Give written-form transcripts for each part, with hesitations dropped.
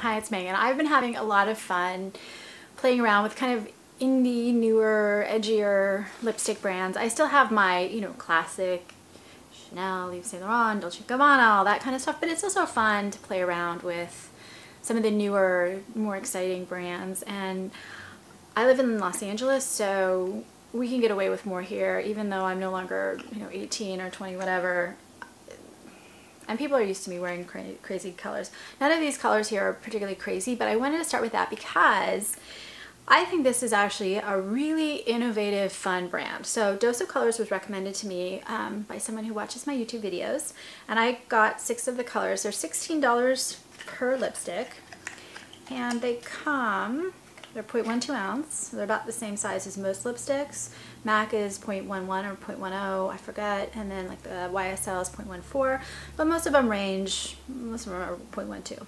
Hi, it's Megan. I've been having a lot of fun playing around with kind of indie, newer, edgier lipstick brands. I still have my, classic Chanel, Yves Saint Laurent, Dolce & Gabbana, all that kind of stuff, but it's also fun to play around with some of the newer, more exciting brands. And I live in Los Angeles, so we can get away with more here, even though I'm no longer, 18 or 20, whatever. And people are used to me wearing crazy colors. None of these colors here are particularly crazy, but I wanted to start with that because I think this is actually a really innovative, fun brand. So Dose of Colors was recommended to me by someone who watches my YouTube videos, and I got 6 of the colors. They're $16 per lipstick, and they're 0.12 ounce. They're about the same size as most lipsticks. MAC is 0.11 or 0.10, I forget, and then like the YSL is 0.14, but most of them are 0.12.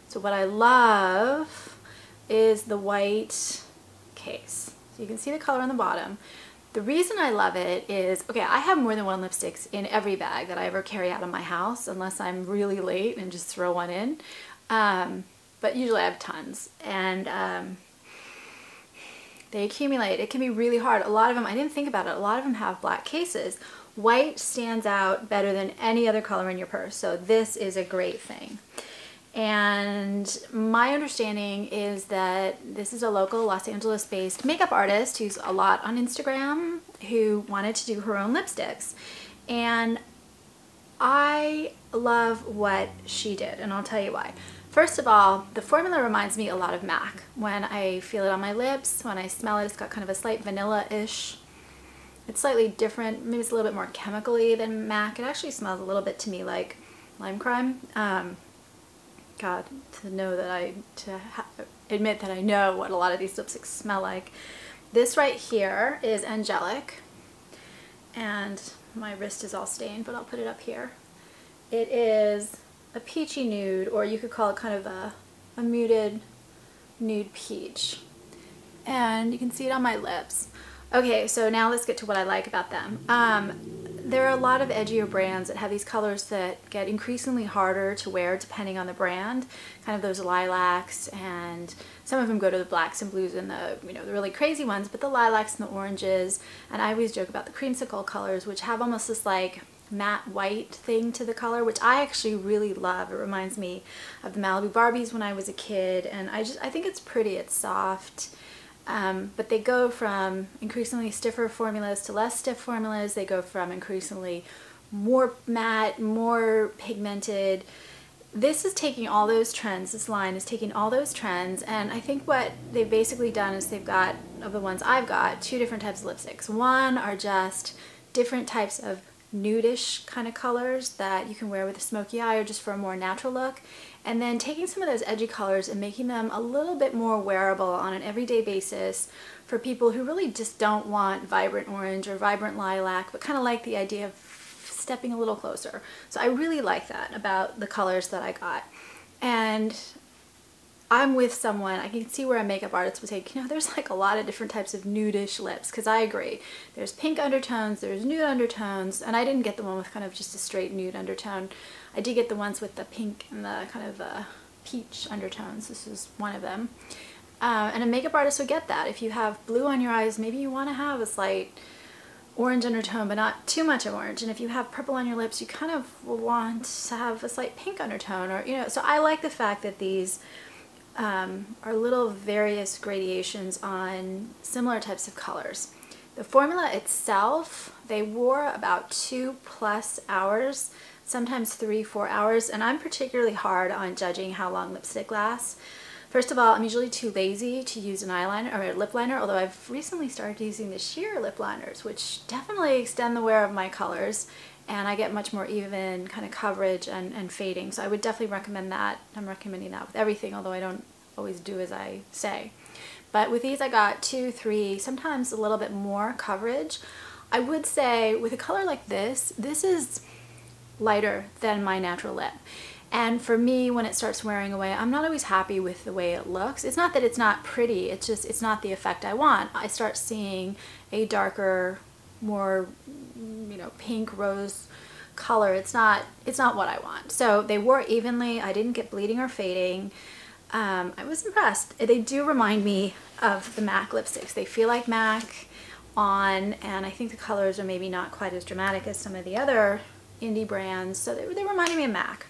So what I love is the white case. So you can see the color on the bottom. The reason I love it is, okay, I have more than one lipsticks in every bag that I ever carry out of my house, unless I'm really late and just throw one in. But usually I have tons, and they accumulate. It can be really hard. A lot of them, I didn't think about it, a lot of them have black cases. White stands out better than any other color in your purse, so this is a great thing. And my understanding is that this is a local Los Angeles based makeup artist who's a lot on Instagram, who wanted to do her own lipsticks. And I love what she did, and I'll tell you why. First of all, the formula reminds me a lot of MAC. When I feel it on my lips, when I smell it, it's got kind of a slight vanilla-ish. It's slightly different, maybe it's a little bit more chemically than MAC. It actually smells a little bit to me like Lime Crime. God, to admit that I know what a lot of these lipsticks smell like. This right here is Angelic, and my wrist is all stained, but I'll put it up here. It is a peachy nude, or you could call it kind of a muted nude peach. And you can see it on my lips. Okay, so now let's get to what I like about them. There are a lot of edgier brands that have these colors that get increasingly harder to wear depending on the brand, kind of those lilacs, and some of them go to the blacks and blues and the the really crazy ones, but the lilacs and the oranges, and I always joke about the creamsicle colors, which have almost this like matte white thing to the color, which I actually really love. It reminds me of the Malibu Barbies when I was a kid, and I think it's pretty, it's soft. But they go from increasingly stiffer formulas to less stiff formulas. They go from increasingly more matte, more pigmented. This is taking all those trends, this line is taking all those trends, and I think what they've basically done is they've got, of the ones I've got, 2 different types of lipsticks. One are just different types of nudish kind of colors that you can wear with a smoky eye or just for a more natural look, and then taking some of those edgy colors and making them a little bit more wearable on an everyday basis for people who really just don't want vibrant orange or vibrant lilac, but kind of like the idea of stepping a little closer. So I really like that about the colors that I got. And I'm with someone, I can see where a makeup artist would say, there's like a lot of different types of nudish lips, because I agree. There's pink undertones, there's nude undertones, and I didn't get the one with kind of just a straight nude undertone. I did get the ones with the pink and the kind of peach undertones. This is one of them. And a makeup artist would get that. If you have blue on your eyes, maybe you want to have a slight orange undertone, but not too much of orange. And if you have purple on your lips, you kind of will want to have a slight pink undertone, or so I like the fact that these are little various gradations on similar types of colors. The formula itself, they wore about 2+ hours, sometimes 3-4 hours, and I'm particularly hard on judging how long lipstick lasts. First of all, I'm usually too lazy to use an eyeliner or a lip liner, although I've recently started using the sheer lip liners, which definitely extend the wear of my colors, and I get much more even kind of coverage and fading. So I would definitely recommend that. I'm recommending that with everything, although I don't always do as I say. But with these I got 2, 3, sometimes a little bit more coverage. I would say with a color like this, this is lighter than my natural lip. And for me, when it starts wearing away, I'm not always happy with the way it looks. It's not that it's not pretty, it's just, it's not the effect I want. I start seeing a darker, more, pink rose color. It's not what I want. So they wore evenly. I didn't get bleeding or fading. I was impressed. They do remind me of the MAC lipsticks. They feel like MAC on, and I think the colors are maybe not quite as dramatic as some of the other indie brands, so they reminded me of MAC.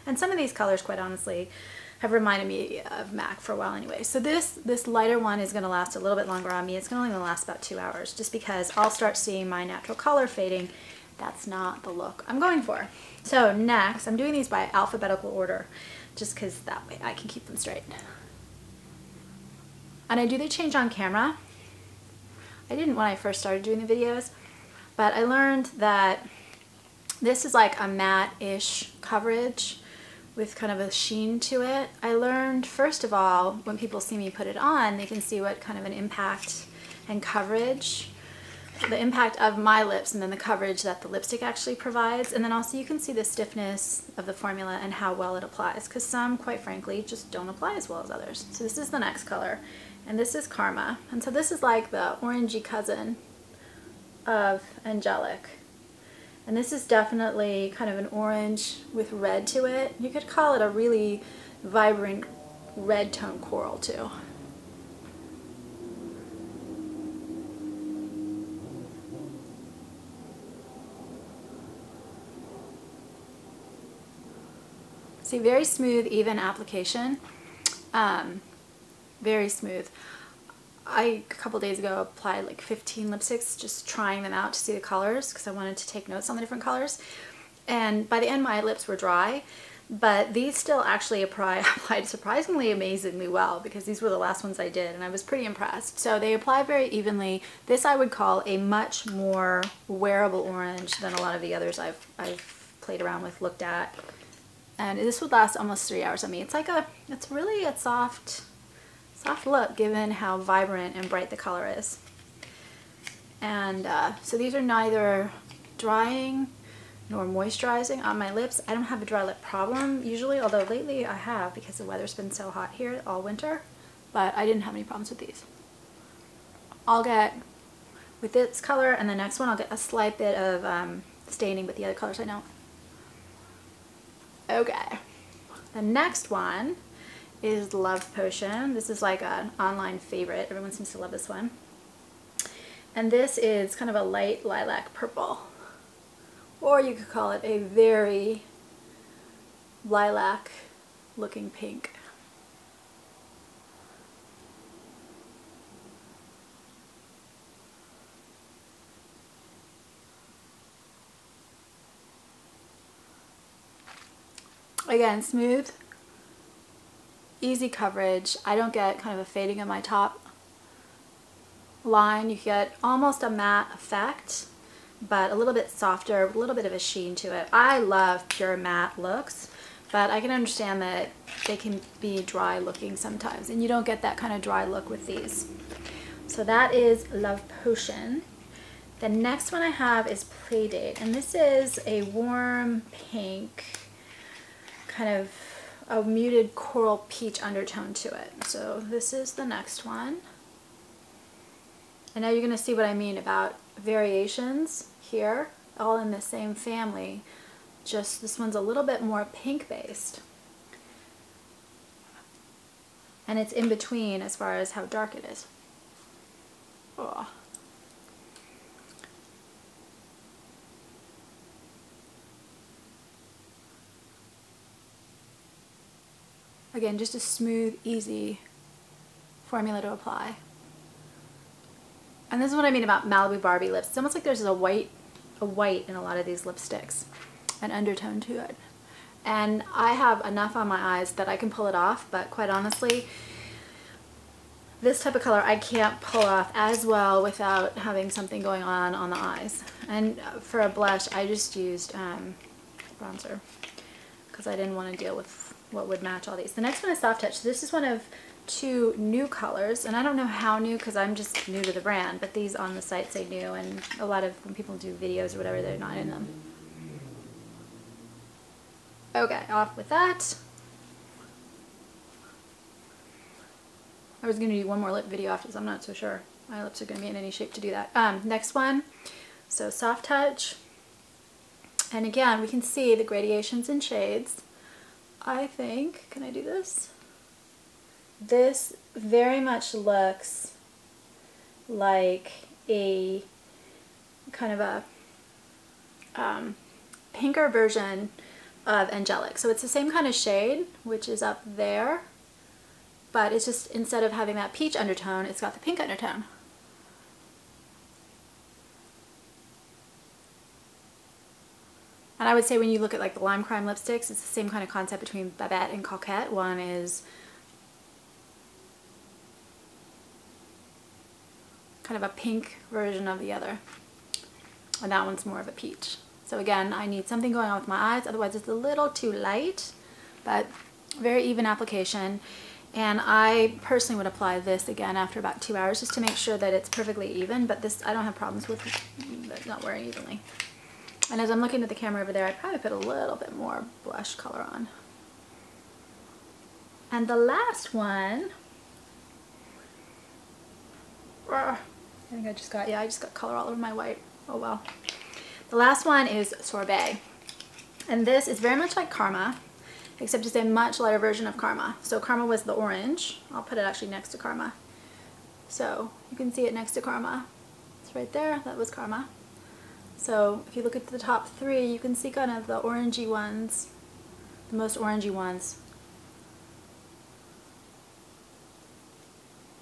And some of these colors, quite honestly, have reminded me of MAC for a while anyway. So this lighter one is going to last a little bit longer on me. It's only going to last about 2 hours, just because I'll start seeing my natural color fading. That's not the look I'm going for. So next, I'm doing these by alphabetical order, just because that way I can keep them straight. And I do the change on camera. I didn't when I first started doing the videos, but I learned that this is like a matte-ish coverage with kind of a sheen to it. I learned, first of all, when people see me put it on, they can see what kind of an impact and coverage, the impact of my lips and then the coverage that the lipstick actually provides. And then also you can see the stiffness of the formula and how well it applies, because some, quite frankly, just don't apply as well as others. So this is the next color, and this is Karma. And so this is like the orangey cousin of Angelic. And this is definitely kind of an orange with red to it. You could call it a really vibrant red tone coral too. See, very smooth, even application. Very smooth. A couple days ago applied like 15 lipsticks, just trying them out to see the colors because I wanted to take notes on the different colors. And by the end my lips were dry, but these still actually applied surprisingly amazingly well, because these were the last ones I did and I was pretty impressed. So they apply very evenly. This I would call a much more wearable orange than a lot of the others I've played around with, looked at. And this would last almost 3 hours on me. It's really a soft look given how vibrant and bright the color is. And so these are neither drying nor moisturizing on my lips. I don't have a dry lip problem usually, although lately I have because the weather's been so hot here all winter, but I didn't have any problems with these. I'll get, with this color and the next one, I'll get a slight bit of staining, but the other colors I don't. Okay, the next one is Love Potion. This is like an online favorite. Everyone seems to love this one. And this is kind of a light lilac purple. Or you could call it a very lilac looking pink. Again, smooth, easy coverage. I don't get kind of a fading of my top line. You get almost a matte effect, but a little bit softer, a little bit of a sheen to it. I love pure matte looks, but I can understand that they can be dry looking sometimes, and you don't get that kind of dry look with these. So that is Love Potion. The next one I have is Playdate, and this is a warm pink, kind of a muted coral peach undertone to it. So this is the next one. And now you're going to see what I mean about variations here, all in the same family, just this one's a little bit more pink based. And it's in between as far as how dark it is. Oh. Again, just a smooth, easy formula to apply. And this is what I mean about Malibu Barbie lips. It's almost like there's a white in a lot of these lipsticks, an undertone to it. And I have enough on my eyes that I can pull it off, but quite honestly, this type of color I can't pull off as well without having something going on the eyes. And for a blush, I just used bronzer because I didn't want to deal with what would match all these. The next one is Soft Touch. This is one of 2 new colors, and I don't know how new because I'm just new to the brand, but these on the site say new, and a lot of when people do videos or whatever, they're not in them. Okay, off with that. I was going to do one more lip video after this. I'm not so sure my lips are going to be in any shape to do that. Next one, so Soft Touch. And again, we can see the gradations in shades. I think, can I do this? this very much looks like a kind of a pinker version of Angelic. So it's the same kind of shade, which is up there, but it's just, instead of having that peach undertone, it's got the pink undertone. And I would say when you look at like the Lime Crime lipsticks, it's the same kind of concept between Babette and Coquette. One is kind of a pink version of the other, and that one's more of a peach. So again, I need something going on with my eyes, otherwise it's a little too light, but very even application. And I personally would apply this again after about 2 hours just to make sure that it's perfectly even, but this, I don't have problems with it not wearing evenly. And as I'm looking at the camera over there, I'd probably put a little bit more blush color on. And the last one, I think I just got color all over my white. Oh well. The last one is Sorbet. And this is very much like Karma, except it's a much lighter version of Karma. So Karma was the orange. I'll put it actually next to Karma. So you can see it next to Karma. It's right there, that was Karma. So if you look at the top three, you can see kind of the orangey ones, the most orangey ones.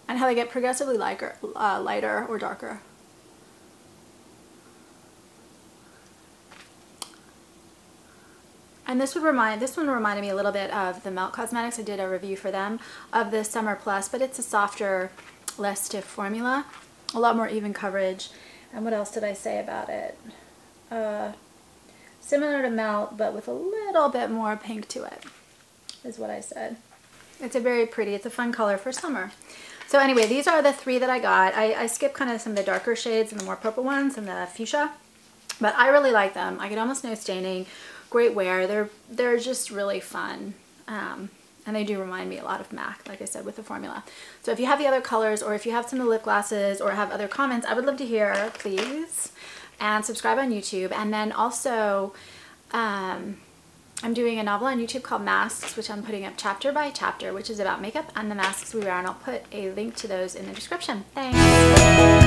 And how they get progressively lighter or darker. And this one reminded me a little bit of the Melt Cosmetics. I did a review for them of the Summer Plus, but it's a softer, less stiff formula, a lot more even coverage. And what else did I say about it? Similar to Melt, but with a little bit more pink to it, is what I said. It's a very pretty, it's a fun color for summer. So anyway, these are the three that I got. I skipped kind of some of the darker shades and the more purple ones and the fuchsia, but I really like them. I get almost no staining, great wear. They're just really fun. And they do remind me a lot of MAC, like I said, with the formula. So if you have the other colors, or if you have some of the lip glosses, or have other comments, I would love to hear, please. And subscribe on YouTube. And then also, I'm doing a novel on YouTube called Masks, which I'm putting up chapter by chapter, which is about makeup and the masks we wear. And I'll put a link to those in the description. Thanks.